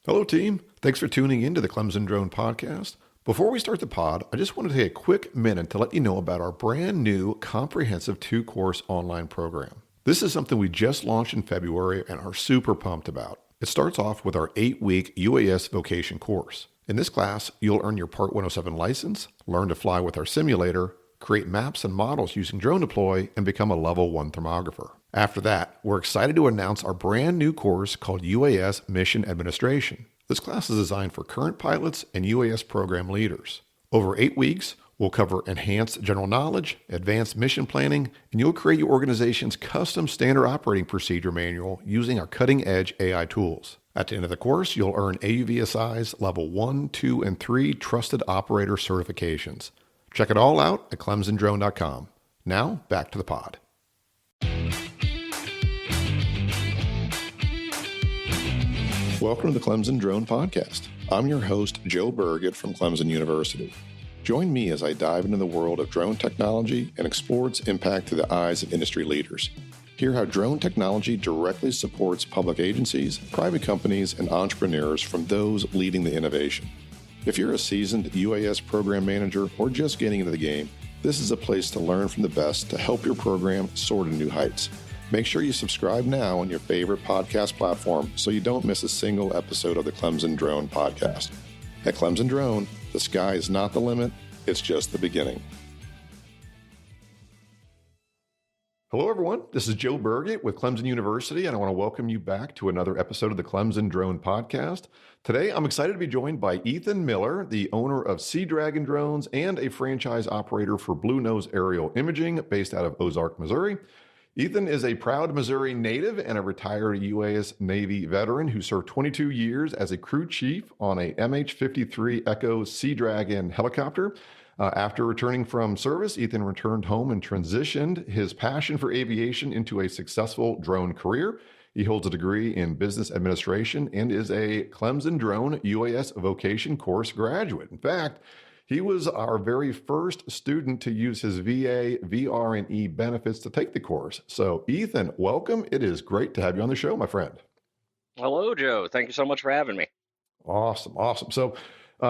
Hello, team. Thanks for tuning in to the Clemson Drone Podcast. Before we start the pod, I just want to take a quick minute to let you know about our brand new comprehensive 2-course online program. This is something we just launched in February and are super pumped about. It starts off with our 8-week UAS vocation course. In this class, you'll earn your Part 107 license, learn to fly with our simulator, create maps and models using Drone Deploy, and become a Level 1 thermographer. After that, we're excited to announce our brand new course called UAS Mission Administration. This class is designed for current pilots and UAS program leaders. Over 8 weeks, we'll cover enhanced general knowledge, advanced mission planning, and you'll create your organization's custom standard operating procedure manual using our cutting-edge AI tools. At the end of the course, you'll earn AUVSI's Level 1, 2, and 3 Trusted Operator certifications. Check it all out at clemsondrone.com. Now, back to the pod. Welcome to the Clemson Drone Podcast. I'm your host, Joe Burgett from Clemson University. Join me as I dive into the world of drone technology and explore its impact through the eyes of industry leaders. Hear how drone technology directly supports public agencies, private companies, and entrepreneurs from those leading the innovation. If you're a seasoned UAS program manager or just getting into the game, this is a place to learn from the best to help your program soar to new heights. Make sure you subscribe now on your favorite podcast platform so you don't miss a single episode of the Clemson Drone Podcast. At Clemson Drone, the sky is not the limit, it's just the beginning. Hello, everyone. This is Joe Burgett with Clemson University, and I want to welcome you back to another episode of the Clemson Drone Podcast. Today, I'm excited to be joined by Ethan Miller, the owner of Sea Dragon Drones and a franchise operator for Blue Nose Aerial Imaging based out of Ozark, Missouri. Ethan is a proud Missouri native and a retired UAS Navy veteran who served 22 years as a crew chief on a MH-53 Echo Sea Dragon helicopter. After returning from service, Ethan returned home and transitioned his passion for aviation into a successful drone career. He holds a degree in business administration and is a Clemson Drone UAS vocation course graduate. In fact, he was our very first student to use his VA, VR&E benefits to take the course. So, Ethan, welcome. It is great to have you on the show, my friend. Hello, Joe. Thank you so much for having me. Awesome. So,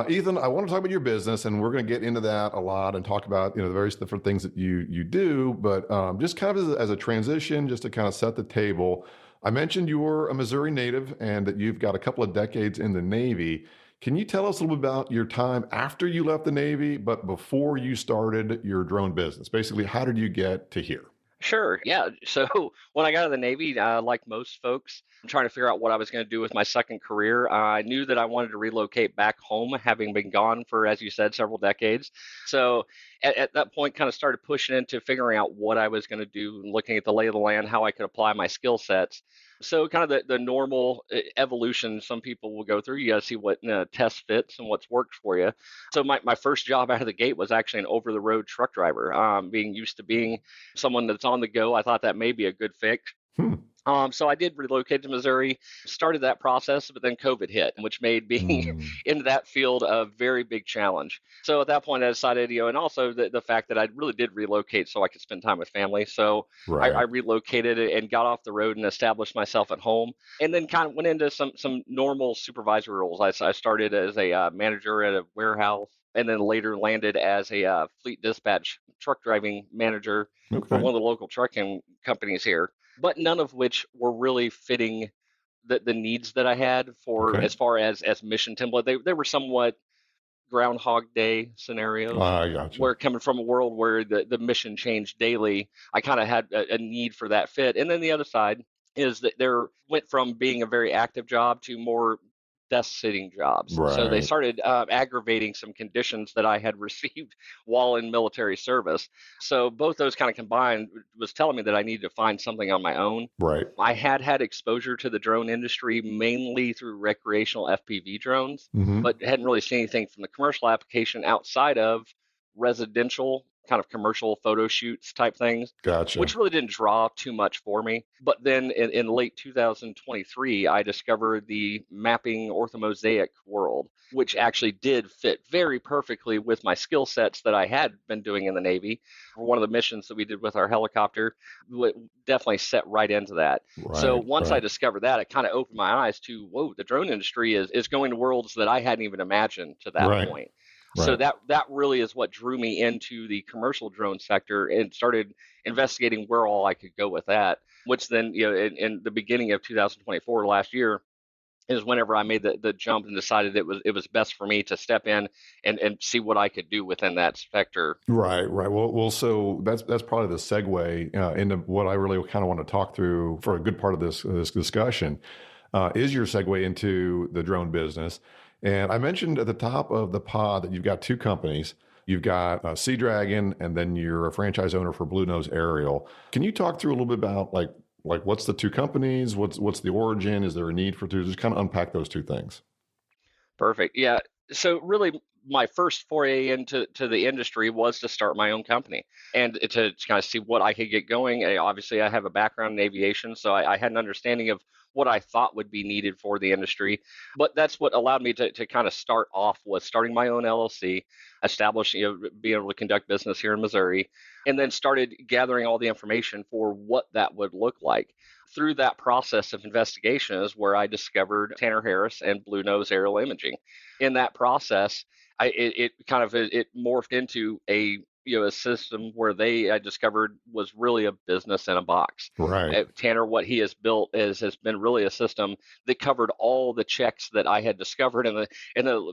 Ethan, I want to talk about your business, and we're going to get into that a lot and talk about the various different things that you do. But just kind of as a transition, just to kind of set the table, I mentioned you're a Missouri native and that you've got a couple of decades in the Navy. Can you tell us a little bit about your time after you left the Navy, but before you started your drone business? Basically, how did you get to here? Sure. Yeah. So when I got out of the Navy, like most folks, I'm trying to figure out what I was going to do with my second career. I knew that I wanted to relocate back home, having been gone for, as you said, several decades. So at that point, kind of started pushing into figuring out what I was going to do, looking at the lay of the land, how I could apply my skill sets. So kind of the normal evolution some people will go through. You got to see what test fits and what's worked for you. So my first job out of the gate was actually an over-the-road truck driver. Being used to being someone that's on the go, I thought that may be a good fit. So I did relocate to Missouri, started that process, but then COVID hit, which made being into that field a very big challenge. So at that point, I decided, and also the fact that I really did relocate so I could spend time with family. So Right. I relocated and got off the road and established myself at home, and then kind of went into some normal supervisory roles. I started as a manager at a warehouse, and then later landed as a fleet dispatch truck driving manager for Okay. one of the local trucking companies here, but none of which were really fitting the needs that I had for Okay. as far as mission template. They were somewhat Groundhog Day scenarios I gotcha. where coming from a world where the mission changed daily, I kind of had a need for that fit. And then the other side is that there went from being a very active job to more desk sitting jobs. So they Right. started aggravating some conditions that I had received while in military service. So both those kind of combined was telling me that I needed to find something on my own. Right. I had exposure to the drone industry mainly through recreational FPV drones, Mm-hmm. but hadn't really seen anything from the commercial application outside of residential kind of commercial photo shoots type things, Gotcha. which really didn't draw too much for me. But then in late 2023, I discovered the mapping orthomosaic world, which actually did fit very perfectly with my skill sets that I had been doing in the Navy. One of the missions that we did with our helicopter definitely set right into that. So Right, once I right, discovered that, it kind of opened my eyes to, whoa, the drone industry is going to worlds that I hadn't even imagined to that right, point. So right. that really is what drew me into the commercial drone sector and started investigating where all I could go with that. Which then, in the beginning of 2024, last year, is whenever I made the jump and decided it was best for me to step in and see what I could do within that sector. Right, right. So that's probably the segue into what I really kind of want to talk through for a good part of this discussion is your segue into the drone business. And I mentioned at the top of the pod that you've got two companies. You've got Sea Dragon, and then you're a franchise owner for Blue Nose Aerial. Can you talk through a little bit about like what's the two companies? What's the origin? Is there a need for two? Just kind of unpack those two things. Perfect. Yeah. So really, my first foray into the industry was to start my own company and to kind of see what I could get going. Obviously, I have a background in aviation, so I had an understanding of what I thought would be needed for the industry. But that's what allowed me to kind of start off was starting my own LLC, establishing, being able to conduct business here in Missouri, and then started gathering all the information for what that would look like. Through that process of investigation is where I discovered Tanner Harris and Blue Nose Aerial Imaging. In that process, it kind of it morphed into a system where I discovered was really a business in a box. Right, Tanner, what he has built has been really a system that covered all the checks that I had discovered in the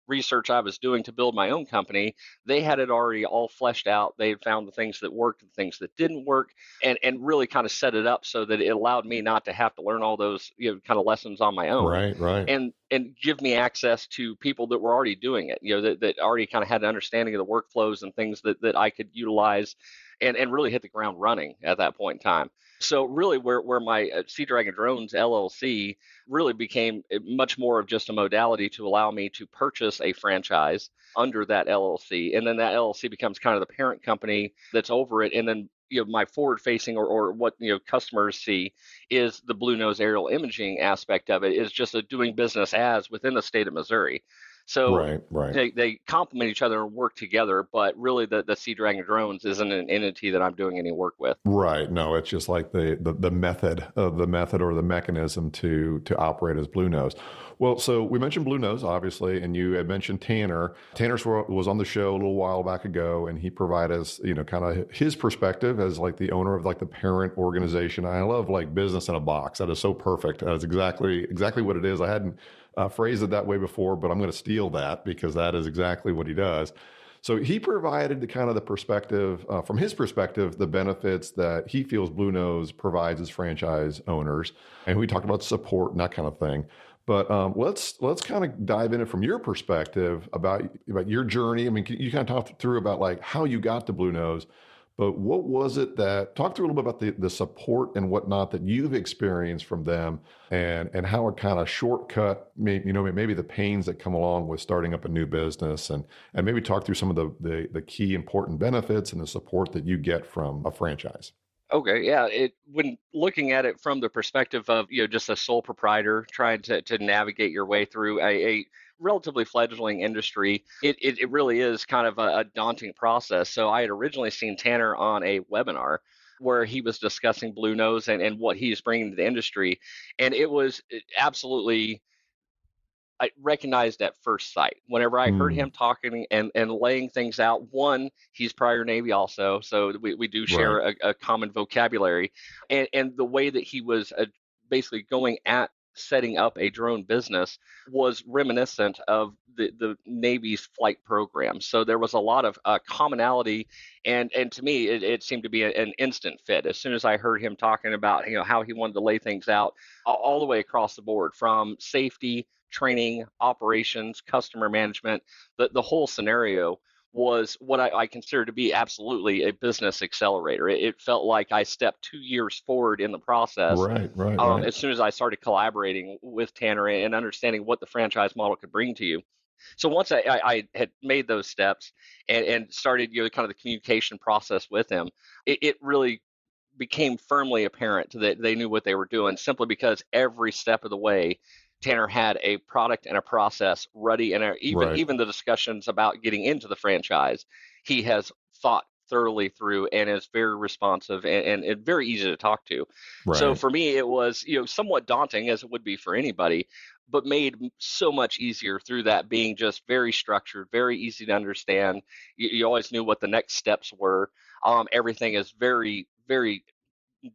research I was doing to build my own company. They had it already all fleshed out. They had found the things that worked, the things that didn't work, and really kind of set it up so that it allowed me not to have to learn all those kind of lessons on my own, right, right, and give me access to people that were already doing it, that already kind of had an understanding of the workflows and things that I could utilize and really hit the ground running at that point in time. So really where my Sea Dragon Drones LLC really became much more of just a modality to allow me to purchase a franchise under that LLC. And then that LLC becomes kind of the parent company that's over it. And then my forward facing or what customers see is the Blue Nose Aerial Imaging aspect of it is just a doing business as within the state of Missouri. So right, right. they complement each other and work together, but really the Sea Dragon Drones isn't an entity that I'm doing any work with. Right. No, it's just like the method or the mechanism to operate as Blue Nose. Well, so we mentioned Blue Nose, obviously, and you had mentioned Tanner. Tanner was on the show a little while back ago, and he provided us, kind of his perspective as like the owner of like the parent organization. I love like business in a box. That is so perfect. That's exactly what it is. I hadn't phrased it that way before, but I'm going to steal that because that is exactly what he does. So he provided the kind of the perspective, from his perspective, the benefits that he feels Blue Nose provides as franchise owners, and we talked about support and that kind of thing. But let's kind of dive in it from your perspective about your journey. I mean, you kind of talk through about like how you got to Blue Nose, but what was it that talk through a little bit about the support and whatnot that you've experienced from them, and how it kind of shortcut maybe the pains that come along with starting up a new business, and maybe talk through some of the key important benefits and the support that you get from a franchise. Okay, yeah. When looking at it from the perspective of just a sole proprietor trying to navigate your way through a relatively fledgling industry, it really is kind of a daunting process. So I had originally seen Tanner on a webinar where he was discussing Blue Nose and what he's bringing to the industry, and it was absolutely I recognized at first sight. Whenever I heard Mm, him talking and laying things out, one, he's prior Navy also, so we do right, share a common vocabulary, and the way that he was basically going at setting up a drone business was reminiscent of the Navy's flight program. So there was a lot of commonality, and to me, it seemed to be an instant fit. As soon as I heard him talking about how he wanted to lay things out, all the way across the board, from safety, training, operations, customer management, the whole scenario was what I consider to be absolutely a business accelerator. It felt like I stepped 2 years forward in the process right, right, right. as soon as I started collaborating with Tanner and understanding what the franchise model could bring to you. So once I had made those steps and started, kind of the communication process with him, it really became firmly apparent that they knew what they were doing, simply because every step of the way, Tanner had a product and a process ready, and Right. even the discussions about getting into the franchise, he has thought thoroughly through and is very responsive and very easy to talk to. So Right. for me, it was, somewhat daunting, as it would be for anybody, but made so much easier through that being just very structured, very easy to understand. You always knew what the next steps were. Everything is very, very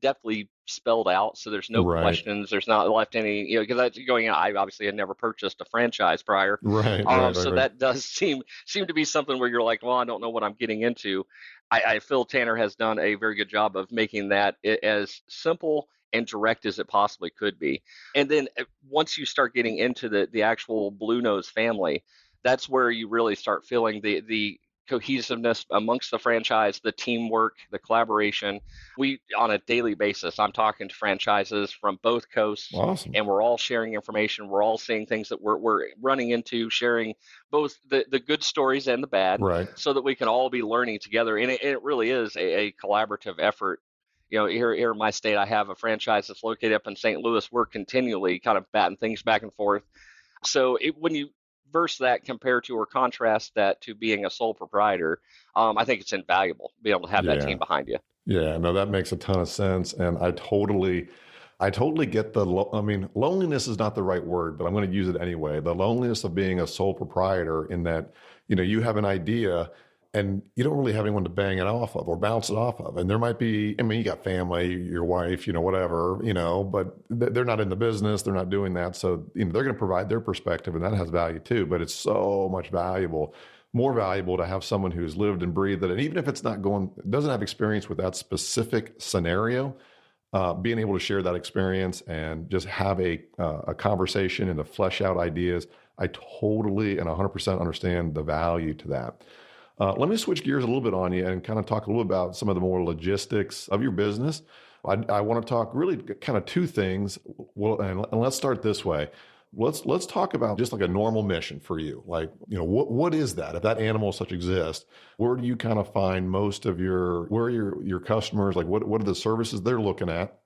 definitely spelled out, so there's no Right. questions. There's not left any, because that's going. I obviously had never purchased a franchise prior, Right. Right. Right. so Right. that does seem to be something where you're like, well, I don't know what I'm getting into. I feel Tanner has done a very good job of making that as simple and direct as it possibly could be. And then once you start getting into the actual Blue Nose family, that's where you really start feeling the cohesiveness amongst the franchise, the teamwork, the collaboration. We, on a daily basis, I'm talking to franchises from both coasts, Awesome. and we're all sharing information. We're all seeing things that we're running into, sharing both the good stories and the bad, Right. so that we can all be learning together. And it really is a collaborative effort. Here in my state, I have a franchise that's located up in St. Louis. We're continually kind of batting things back and forth. So when you verse that, compare to or contrast that to being a sole proprietor, I think it's invaluable being able to have that Yeah. team behind you. Yeah. No, that makes a ton of sense. And I totally get I mean, loneliness is not the right word, but I'm going to use it anyway. The loneliness of being a sole proprietor, in that, you have an idea and you don't really have anyone to bang it off of or bounce it off of. And there might be, I mean, you got family, your wife, whatever, but they're not in the business. They're not doing that. So, they're going to provide their perspective, and that has value too. But it's so much more valuable to have someone who's lived and breathed it. And even if it's not doesn't have experience with that specific scenario, being able to share that experience and just have a conversation and to flesh out ideas, I totally and 100% understand the value to that. Let me switch gears a little bit on you and kind of talk a little about some of the more logistics of your business. I want to talk really kind of two things. Well, and let's start this way. Let's talk about just like a normal mission for you. Like, what is that? If that animal such exists, where do you kind of find most of where are your customers? Like, what are the services they're looking at?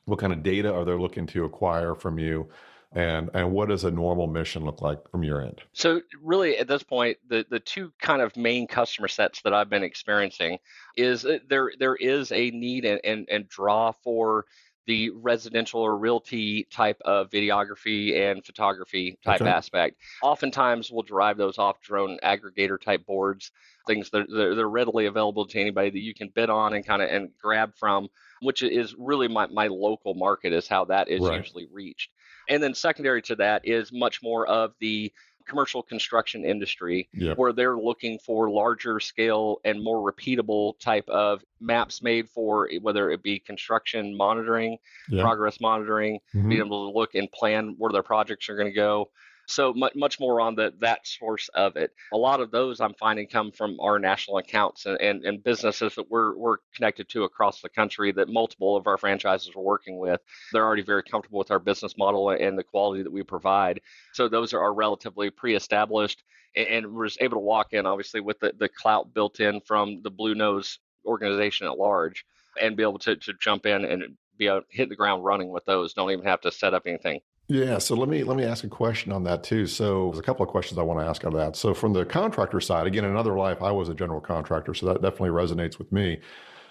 What kind of data are they looking to acquire from you? And what does a normal mission look like from your end? So really, at this point, the two kind of main customer sets that I've been experiencing is there is a need and draw for the residential or realty type of videography and photography type Okay. aspect. Oftentimes, we'll derive those off drone aggregator type boards, things that they're readily available to anybody that you can bid on and kind of and grab from, which is really my local market, is how that is Right. usually reached. And then secondary to that is much more of the commercial construction industry, Yep. where they're looking for larger scale and more repeatable type of maps made for whether it be construction monitoring, Yeah. progress monitoring, being Hmm. able to look and plan where their projects are going to go. So much more on that source of it. A lot of those I'm finding come from our national accounts and businesses that we're connected to across the country, that multiple of our franchises are working with. They're already very comfortable with our business model and the quality that we provide. So those are relatively pre-established, and we're just able to walk in, obviously, with the clout built in from the Blue Nose organization at large, and be able to jump in and be able to hit the ground running with those. Don't even have to set up anything. Yeah, so let me ask a question on that too. So there's a couple of questions I want to ask out of that. So from the contractor side, again, in another life, I was a general contractor, so that definitely resonates with me.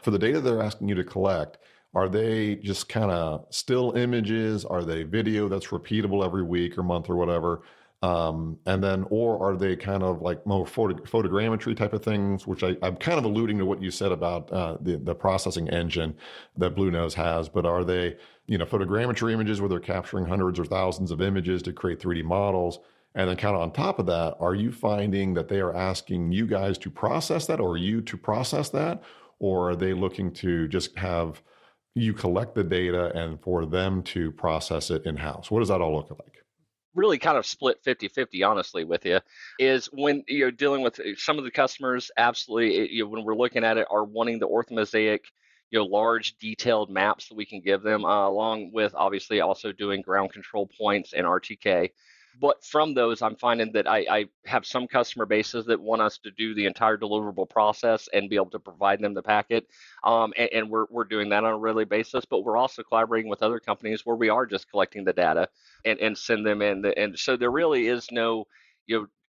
For the data they're asking you to collect, are they just kind of still images? Are they video that's repeatable every week or month or whatever? And then, or are they kind of like more photogrammetry type of things, which I'm kind of alluding to what you said about the processing engine that Blue Nose has, but are they, photogrammetry images where they're capturing hundreds or thousands of images to create 3D models? And then kind of on top of that, are you finding that they are asking you guys to process that, or you to process that? Or are they looking to just have you collect the data and for them to process it in-house? What does that all look like? Really kind of split 50-50, honestly, with you. Is when you're dealing with some of the customers, absolutely, when we're looking at it, are wanting the orthomosaic, large detailed maps that we can give them, along with obviously also doing ground control points and RTK. But from those, I'm finding that I have some customer bases that want us to do the entire deliverable process and be able to provide them the packet. And we're doing that on a regular basis, but we're also collaborating with other companies where we are just collecting the data and send them in. And so there really is no,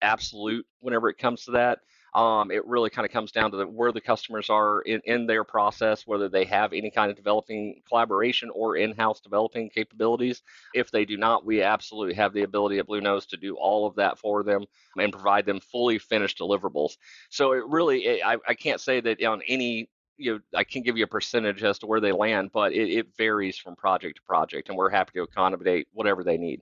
absolute whenever it comes to that. It really kind of comes down to where the customers are in their process, whether they have any kind of developing collaboration or in-house developing capabilities. If they do not, we absolutely have the ability at Blue Nose to do all of that for them and provide them fully finished deliverables. So it really, I can't say that on any, I can't give you a percentage as to where they land, but it varies from project to project, and we're happy to accommodate whatever they need.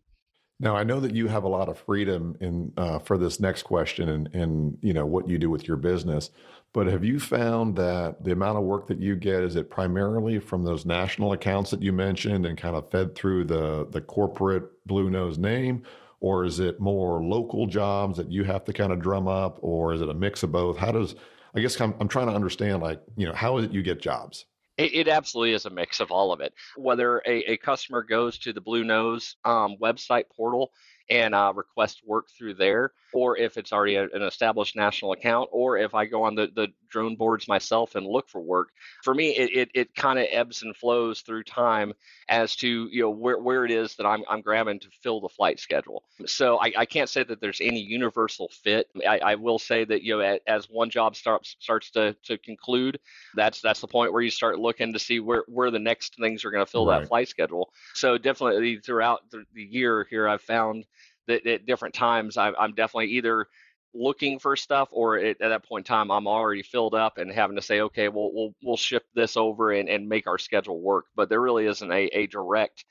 Now, I know that you have a lot of freedom in for this next question and what you do with your business, but have you found that the amount of work that you get, is it primarily from those national accounts that you mentioned and kind of fed through the corporate Blue Nose name, or is it more local jobs that you have to kind of drum up, or is it a mix of both? I guess I'm trying to understand, like, how is it you get jobs? It absolutely is a mix of all of it. Whether a customer goes to the Blue Nose website portal and request work through there, or if it's already an established national account, or if I go on the drone boards myself and look for work. For me, it kind of ebbs and flows through time as to where it is that I'm grabbing to fill the flight schedule. So I can't say that there's any universal fit. I will say that as one job starts to conclude, that's the point where you start looking to see where the next things are going to fill that Right. flight schedule. So definitely throughout the year here, I've found that at different times I'm definitely either looking for stuff, or at that point in time I'm already filled up and having to say, okay, well we'll shift this over and make our schedule work. But there really isn't a direct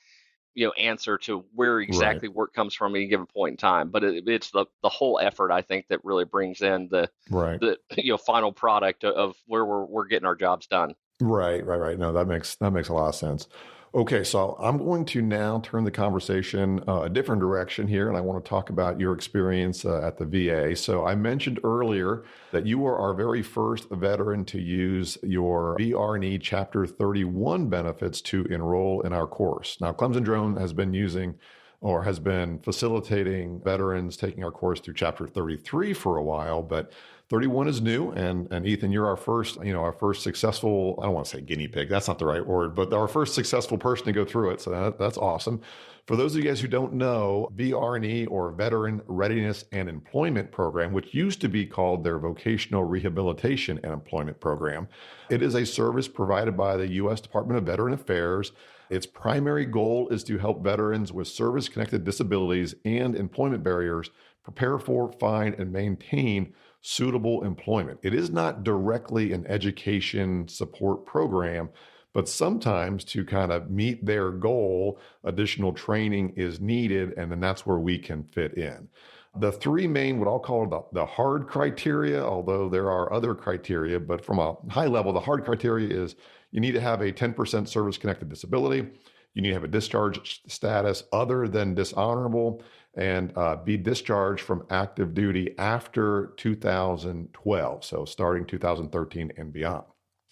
answer to where Right. exactly work comes from at any given point in time. But it's the whole effort, I think, that really brings in Right. the final product of where we're getting our jobs done. Right, right, right. No, that makes a lot of sense. Okay, so I'm going to now turn the conversation a different direction here, and I want to talk about your experience at the VA. So I mentioned earlier that you were our very first veteran to use your VR&E Chapter 31 benefits to enroll in our course. Now, Clemson Drone has been using or has been facilitating veterans taking our course through Chapter 33 for a while, but 31 is new, and Ethan, you're our first successful, I don't want to say guinea pig, that's not the right word, but our first successful person to go through it. So that's awesome. For those of you guys who don't know, VR&E, or Veteran Readiness and Employment Program, which used to be called their Vocational Rehabilitation and Employment Program, it is a service provided by the U.S. Department of Veteran Affairs. Its primary goal is to help veterans with service-connected disabilities and employment barriers prepare for, find, and maintain suitable employment. It is not directly an education support program, but sometimes to kind of meet their goal, additional training is needed, and then that's where we can fit in. The three main, what I'll call the hard criteria, although there are other criteria, but from a high level, the hard criteria is you need to have a 10% service-connected disability. You need to have a discharge status other than dishonorable, and be discharged from active duty after 2012, so starting 2013 and beyond.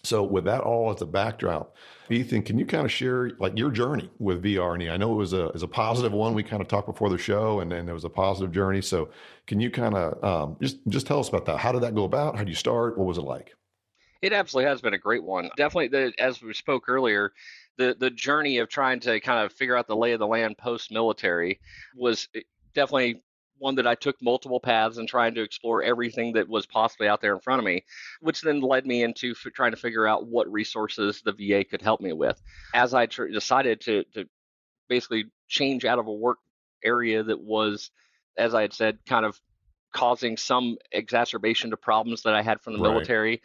So with that all as a backdrop, Ethan, can you kind of share like your journey with VR&E? I know it was a positive one. We kind of talked before the show, and then it was a positive journey. So can you kind of just tell us about that? How did that go about? How did you start? What was it like? It absolutely has been a great one. Definitely, as we spoke earlier, the journey of trying to kind of figure out the lay of the land post military was definitely one that I took multiple paths and trying to explore everything that was possibly out there in front of me, which then led me into trying to figure out what resources the VA could help me with. As I decided to basically change out of a work area that was, as I had said, kind of causing some exacerbation to problems that I had from the Right. military,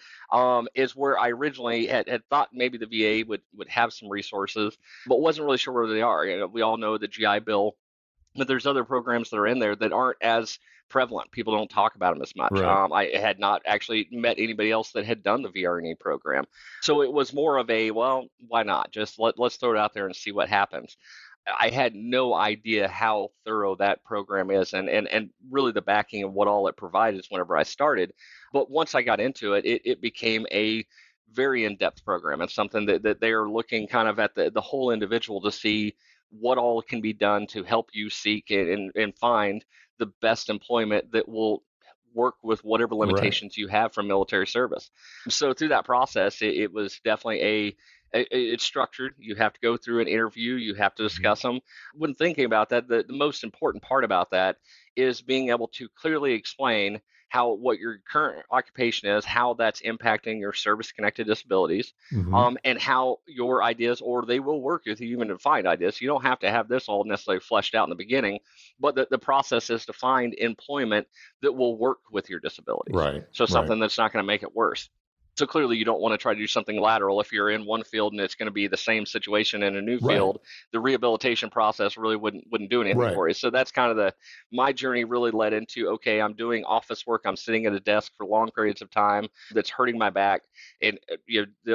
is where I originally had thought maybe the VA would have some resources, but wasn't really sure where they are. We all know the GI Bill, but there's other programs that are in there that aren't as prevalent. People don't talk about them as much. Right. I had not actually met anybody else that had done the VR&E program, so it was more of a, well, why not? Just let's throw it out there and see what happens. I had no idea how thorough that program is, and really the backing of what all it provided whenever I started. But once I got into it, it became a very in-depth program. It's something that they are looking kind of at the whole individual to see what all can be done to help you seek and find the best employment that will work with whatever Right. limitations you have from military service. So through that process, it was definitely it's structured. You have to go through an interview. You have to Mhm. discuss them. When thinking about that, the most important part about that is being able to clearly explain how what your current occupation is, how that's impacting your service-connected disabilities, Mhm. and how your ideas, or they will work with you even to find ideas. You don't have to have this all necessarily fleshed out in the beginning, but the process is to find employment that will work with your disabilities. Right. So Right. something that's not going to make it worse. So clearly, you don't want to try to do something lateral. If you're in one field and it's going to be the same situation in a new Right. field, the rehabilitation process really wouldn't do anything Right. for you. So that's kind of my journey really led into, okay, I'm doing office work. I'm sitting at a desk for long periods of time. That's hurting my back, and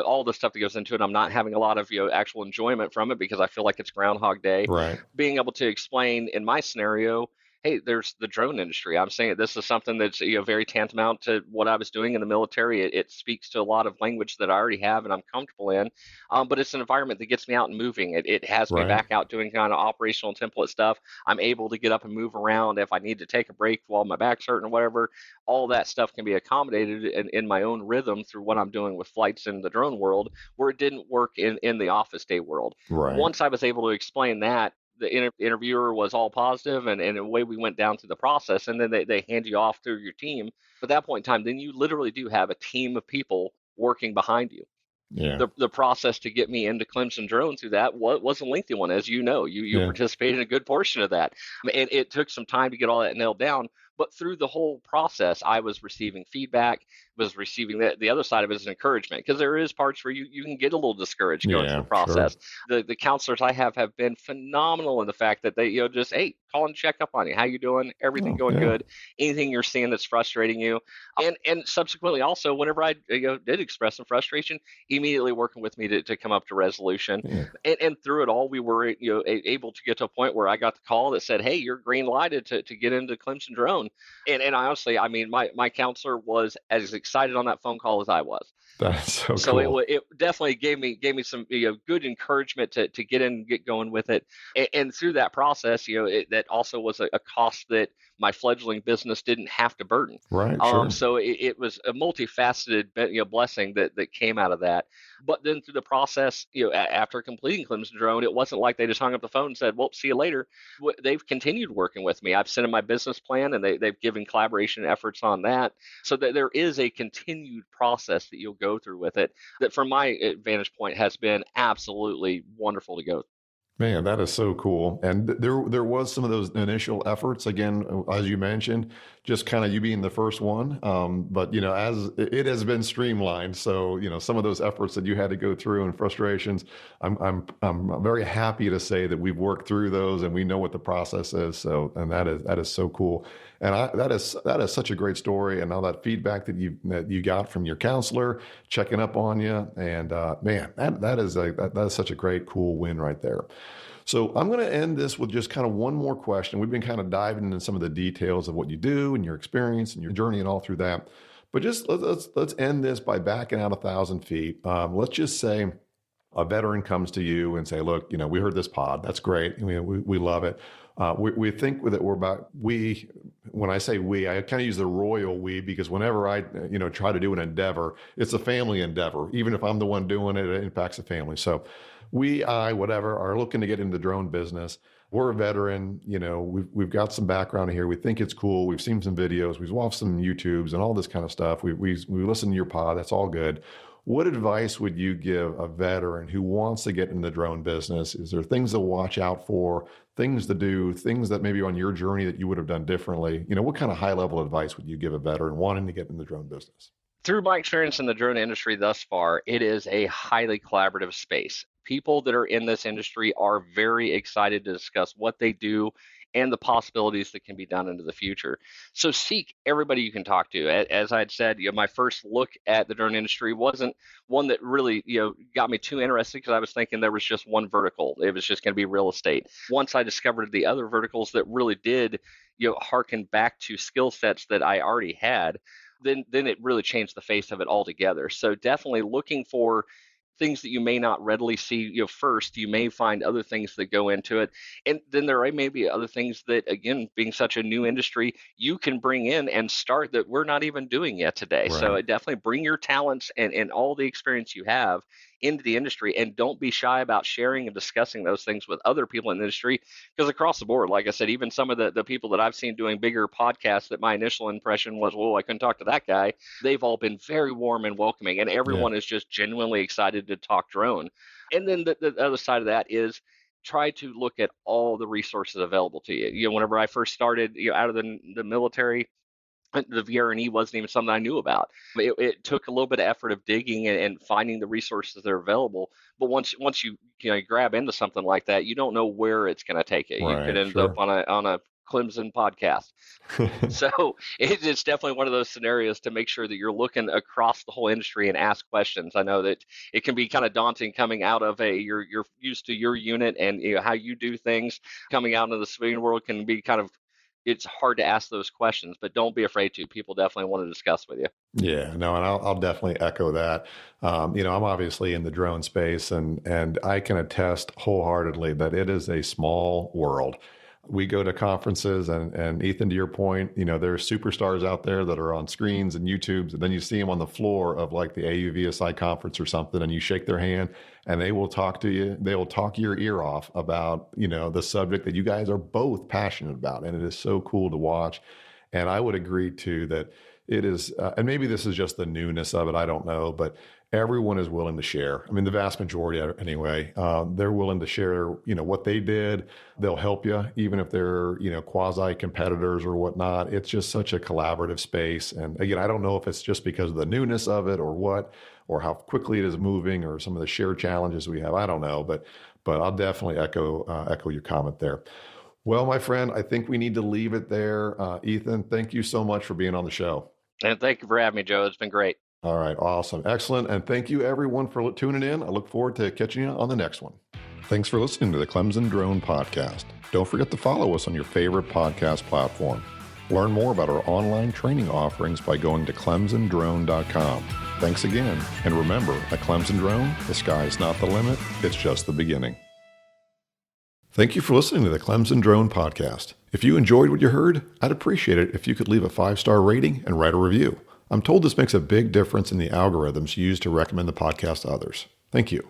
all the stuff that goes into it. I'm not having a lot of actual enjoyment from it because I feel like it's Groundhog Day. Right. Being able to explain in my scenario, hey, there's the drone industry. I'm saying this is something that's very tantamount to what I was doing in the military. It speaks to a lot of language that I already have and I'm comfortable in, but it's an environment that gets me out and moving. It has me Right. back out doing kind of operational template stuff. I'm able to get up and move around if I need to take a break while my back's hurting or whatever. All that stuff can be accommodated in my own rhythm through what I'm doing with flights in the drone world, where it didn't work in the office day world. Right. Once I was able to explain that, the interviewer was all positive, and away we went down through the process, and then they hand you off through your team. At that point in time, then you literally do have a team of people working behind you. Yeah. The process to get me into Clemson Drone through that was a lengthy one, as you know. You Yeah. participated in a good portion of that. And it took some time to get all that nailed down. But through the whole process, I was receiving feedback, was receiving the other side of it as an encouragement, because there is parts where you can get a little discouraged going through Yeah. the Sure. process. The counselors I have been phenomenal in the fact that they just, hey, call and check up on you. How you doing? Everything Oh, going yeah. good? Anything you're seeing that's frustrating you? And subsequently also, whenever I did express some frustration, immediately working with me to come up to resolution. Yeah. And through it all, we were able to get to a point where I got the call that said, hey, you're green lighted to get into Clemson Drone. And honestly, I mean, my counselor was as excited on that phone call as I was. That's so So cool. it definitely gave me some good encouragement to get in and get going with it. And through that process, that also was a cost that my fledgling business didn't have to burden. Right. Sure. So it was a multifaceted blessing that came out of that. But then through the process, after completing Clemson Drone, it wasn't like they just hung up the phone and said, "Well, see you later." They've continued working with me. I've sent them my business plan, and they've given collaboration efforts on that. So that there is a continued process that you'll go through with it. That, from my vantage point, has been absolutely wonderful to go. Man, that is so cool. And there was some of those initial efforts again, as you mentioned, just kind of you being the first one. But as it has been streamlined, so some of those efforts that you had to go through and frustrations, I'm very happy to say that we've worked through those and we know what the process is. So, and that is so cool. And that is such a great story, and all that feedback that you got from your counselor checking up on you, and man, that is such a great, cool win right there. So I'm going to end this with just kind of one more question. We've been kind of diving into some of the details of what you do and your experience and your journey and all through that. But just let's end this by backing out 1,000 feet. Let's just say a veteran comes to you and say, look, we heard this pod. That's great. We love it. We think that we're about we. When I say we, I kind of use the royal we, because whenever I try to do an endeavor, it's a family endeavor. Even if I'm the one doing it, it impacts the family. So whatever, are looking to get into the drone business. We're a veteran. We've got some background here. We think it's cool. We've seen some videos. We've watched some YouTubes and all this kind of stuff. We listen to your pod. That's all good. What advice would you give a veteran who wants to get in the drone business? Is there things to watch out for, things to do, things that maybe on your journey that you would have done differently? What kind of high level advice would you give a veteran wanting to get in the drone business? Through my experience in the drone industry thus far, it is a highly collaborative space. People that are in this industry are very excited to discuss what they do and the possibilities that can be done into the future. So seek everybody you can talk to. As I had said, my first look at the drone industry wasn't one that really, got me too interested, because I was thinking there was just one vertical. It was just going to be real estate. Once I discovered the other verticals that really did, harken back to skill sets that I already had, then it really changed the face of it altogether. So definitely looking for things that you may not readily see, first. You may find other things that go into it. And then there may be other things that, again, being such a new industry, you can bring in and start that we're not even doing yet today. So Right. definitely bring your talents and all the experience you have into the industry, and don't be shy about sharing and discussing those things with other people in the industry. Because across the board, like I said, even some of the people that I've seen doing bigger podcasts, that my initial impression was, well, I couldn't talk to that guy. They've all been very warm and welcoming, and Yeah. everyone is just genuinely excited to talk drone. And then the other side of that is try to look at all the resources available to you. Whenever I first started, out of the military, the VR&E wasn't even something I knew about. It took a little bit of effort of digging and finding the resources that are available. But once you grab into something like that, you don't know where it's going to take you. You could Right. end up Sure. on a Clemson podcast. So it's definitely one of those scenarios to make sure that you're looking across the whole industry and ask questions. I know that it can be kind of daunting coming out of you're used to your unit and how you do things. Coming out into the civilian world can be it's hard to ask those questions, but don't be afraid to. People definitely want to discuss with you. Yeah, no, and I'll definitely echo that. I'm obviously in the drone space, and I can attest wholeheartedly that it is a small world. We go to conferences, and Ethan, to your point, there's superstars out there that are on screens and YouTubes, and then you see them on the floor of like the AUVSI conference or something, and you shake their hand, and they will talk to you. They will talk your ear off about the subject that you guys are both passionate about, and it is so cool to watch. And I would agree too that it is, and maybe this is just the newness of it. I don't know, but everyone is willing to share. I mean, the vast majority, anyway, they're willing to share, what they did. They'll help you, even if they're, quasi competitors or whatnot. It's just such a collaborative space. And again, I don't know if it's just because of the newness of it or what, or how quickly it is moving, or some of the shared challenges we have. I don't know, but I'll definitely echo your comment there. Well, my friend, I think we need to leave it there. Ethan, thank you so much for being on the show. And thank you for having me, Joe. It's been great. All right, awesome. Excellent. And thank you, everyone, for tuning in. I look forward to catching you on the next one. Thanks for listening to the Clemson Drone Podcast. Don't forget to follow us on your favorite podcast platform. Learn more about our online training offerings by going to clemsondrone.com. Thanks again. And remember, at Clemson Drone, the sky is not the limit, it's just the beginning. Thank you for listening to the Clemson Drone Podcast. If you enjoyed what you heard, I'd appreciate it if you could leave a 5-star rating and write a review. I'm told this makes a big difference in the algorithms used to recommend the podcast to others. Thank you.